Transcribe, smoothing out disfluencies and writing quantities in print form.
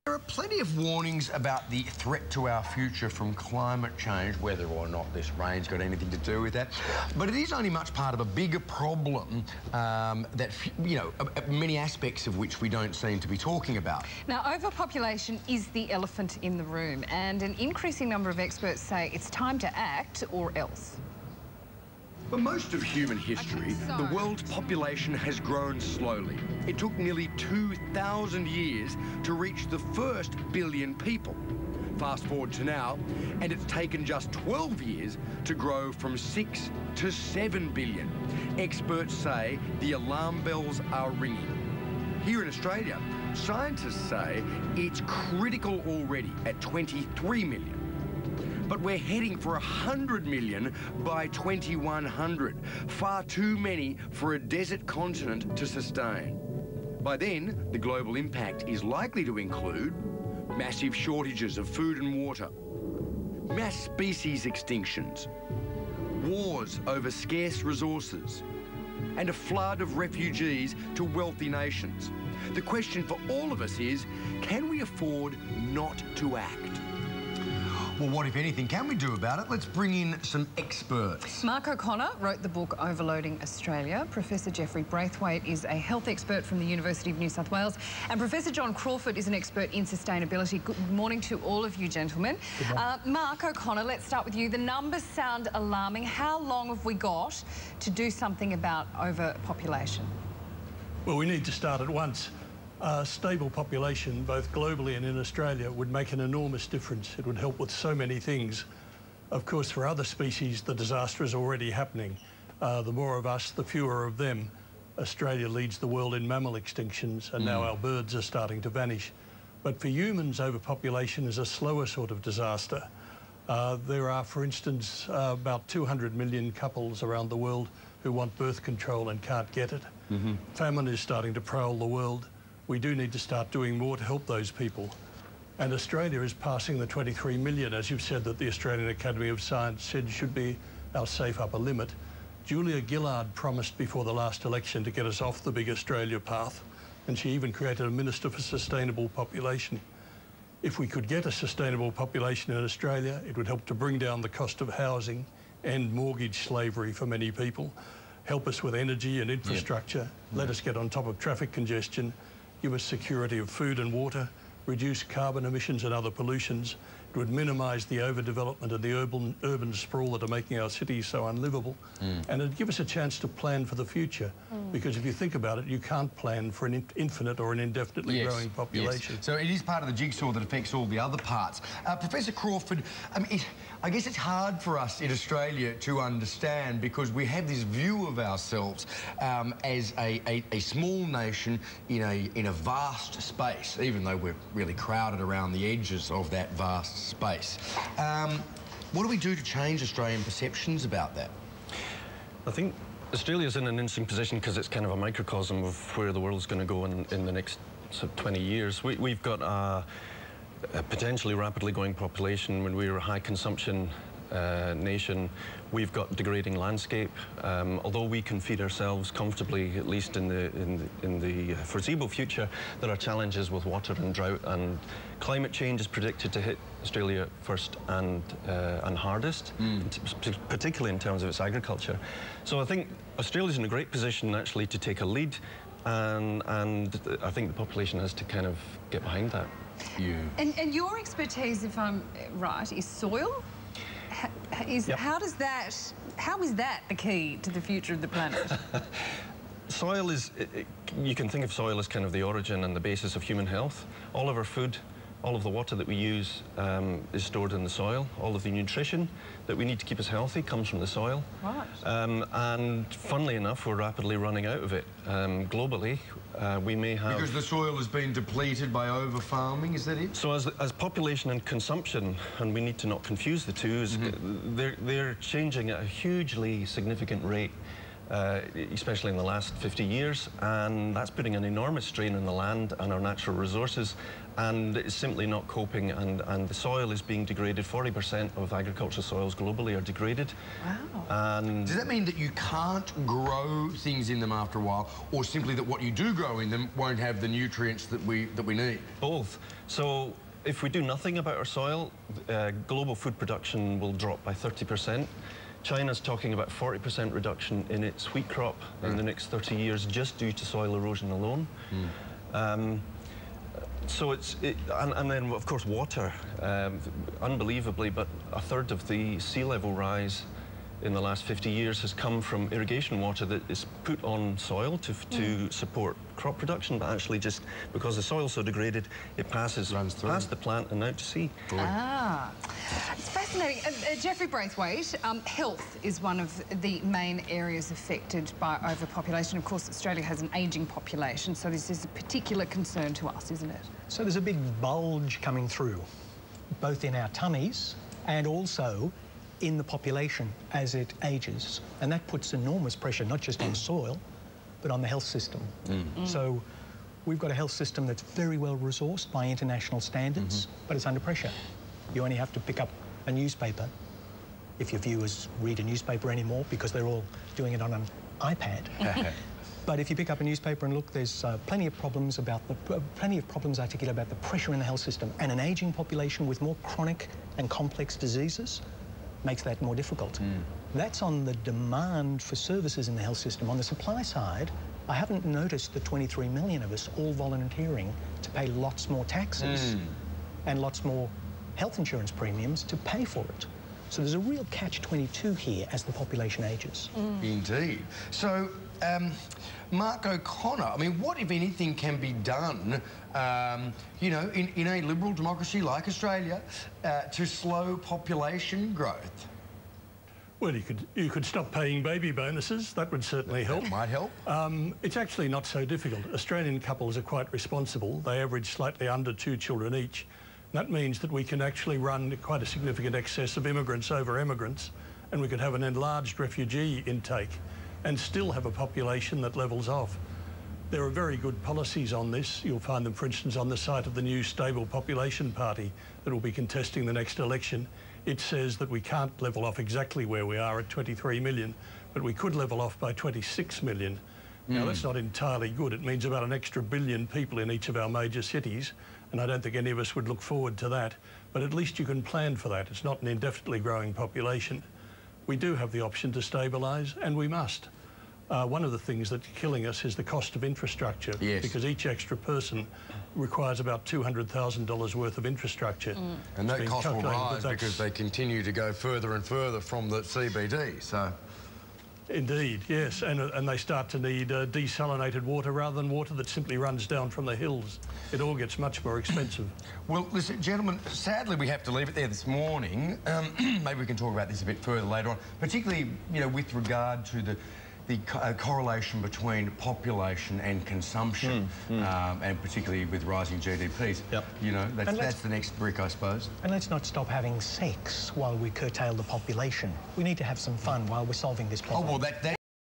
There are plenty of warnings about the threat to our future from climate change, whether or not this rain's got anything to do with that. But it is only much part of a bigger problem that, you know, many aspects of which we don't seem to be talking about. Now, overpopulation is the elephant in the room, and an increasing number of experts say it's time to act or else. For most of human history, the world's population has grown slowly. It took nearly 2,000 years to reach the first billion people. Fast forward to now, and it's taken just 12 years to grow from 6 to 7 billion. Experts say the alarm bells are ringing. Here in Australia, scientists say it's critical already at 23 million. But we're heading for 100 million by 2100. Far too many for a desert continent to sustain. By then, the global impact is likely to include massive shortages of food and water, mass species extinctions, wars over scarce resources, and a flood of refugees to wealthy nations. The question for all of us is, can we afford not to act? Well, what, if anything, can we do about it? Let's bring in some experts. Mark O'Connor wrote the book Overloading Australia. Professor Geoffrey Braithwaite is a health expert from the University of New South Wales. And Professor John Crawford is an expert in sustainability. Good morning to all of you, gentlemen. Mark O'Connor, let's start with you. The numbers sound alarming. How long have we got to do something about overpopulation? Well, we need to start at once. A stable population, both globally and in Australia, would make an enormous difference. It would help with so many things. Of course, for other species, the disaster is already happening. The more of us, the fewer of them. Australia leads the world in mammal extinctions, and now our birds are starting to vanish. But for humans, overpopulation is a slower sort of disaster. There are, for instance, about 200 million couples around the world who want birth control and can't get it. Famine is starting to prowl the world. We do need to start doing more to help those people. And Australia is passing the 23 million, as you've said, that the Australian Academy of Science said should be our safe upper limit. Julia Gillard promised before the last election to get us off the big Australia path, and she even created a Minister for Sustainable Population. If we could get a sustainable population in Australia, it would help to bring down the cost of housing and mortgage slavery for many people, help us with energy and infrastructure, let us get on top of traffic congestion, give us security of food and water, reduce carbon emissions and other pollutions. It would minimise the overdevelopment and the urban sprawl that are making our cities so unlivable. And it'd give us a chance to plan for the future. Because if you think about it, you can't plan for an infinite or an indefinitely growing population. So it is part of the jigsaw that affects all the other parts. Professor Crawford, I guess it's hard for us in Australia to understand because we have this view of ourselves as a small nation in a vast space, even though we're really crowded around the edges of that vast space. What do we do to change Australian perceptions about that? I think Australia's in an interesting position because it's kind of a microcosm of where the world's going to go in the next 20 years. We've got a potentially rapidly growing population. When we're a high consumption nation, we've got degrading landscape. Although we can feed ourselves comfortably, at least in the foreseeable future, there are challenges with water and drought, and climate change is predicted to hit Australia first and hardest, particularly in terms of its agriculture. So I think Australia's in a great position actually to take a lead, and I think the population has to kind of get behind that. And your expertise, if I'm right, is soil? How is that the key to the future of the planet? Soil is, you can think of soil as kind of the origin and the basis of human health. All of our food, all of the water that we use is stored in the soil. All of the nutrition that we need to keep us healthy comes from the soil. Right. And funnily enough, we're rapidly running out of it. Globally, we may have... Because the soil has been depleted by over-farming, is that it? So as population and consumption, and we need to not confuse the two, they're changing at a hugely significant rate. especially in the last 50 years, and that's putting an enormous strain on the land and our natural resources, and it's simply not coping, and the soil is being degraded. 40% of agricultural soils globally are degraded. Wow. And does that mean that you can't grow things in them after a while, or simply that what you do grow in them won't have the nutrients that we need? Both. So if we do nothing about our soil, global food production will drop by 30%. China's talking about 40% reduction in its wheat crop in the next 30 years just due to soil erosion alone. So and then of course water, unbelievably, but a third of the sea level rise in the last 50 years has come from irrigation water that is put on soil to support crop production, but actually just because the soil's so degraded, it runs past the plant and out to sea. Ah, it's fascinating. Jeffrey Braithwaite, health is one of the main areas affected by overpopulation. Of course, Australia has an ageing population, so this is a particular concern to us, isn't it? So there's a big bulge coming through, both in our tummies and also in the population as it ages, and that puts enormous pressure not just on soil but on the health system. So we've got a health system that's very well resourced by international standards, but it's under pressure. You only have to pick up a newspaper, if your viewers read a newspaper anymore, because they're all doing it on an iPad. But if you pick up a newspaper and look, there's plenty of problems articulated about the pressure in the health system, and an ageing population with more chronic and complex diseases makes that more difficult. That's on the demand for services in the health system. On the supply side, I haven't noticed the 23 million of us all volunteering to pay lots more taxes and lots more health insurance premiums to pay for it. So there's a real catch-22 here as the population ages. Indeed. So, Mark O'Connor, I mean, what, if anything, can be done, you know, in a liberal democracy like Australia, to slow population growth? Well, you could stop paying baby bonuses. That would certainly help. That might help. It's actually not so difficult. Australian couples are quite responsible. They average slightly under 2 children each. That means that we can actually run quite a significant excess of immigrants over emigrants, and we could have an enlarged refugee intake and still have a population that levels off. There are very good policies on this. You'll find them, for instance, on the site of the new Stable Population Party that will be contesting the next election. It says that we can't level off exactly where we are at 23 million, but we could level off by 26 million. Now, that's not entirely good. It means about an extra billion people in each of our major cities, and I don't think any of us would look forward to that. But at least you can plan for that. It's not an indefinitely growing population. We do have the option to stabilise, and we must. One of the things that's killing us is the cost of infrastructure, because each extra person requires about $200,000 worth of infrastructure. And that cost will rise because they continue to go further and further from the CBD, so... Indeed, yes, and they start to need desalinated water rather than water that simply runs down from the hills. It all gets much more expensive. Well, listen, gentlemen, sadly we have to leave it there this morning. Maybe we can talk about this a bit further later on, particularly, you know, with regard to the correlation between population and consumption, and particularly with rising GDPs. You know, that's the next brick, I suppose. And let's not stop having sex while we curtail the population. We need to have some fun while we're solving this problem. Oh, well, that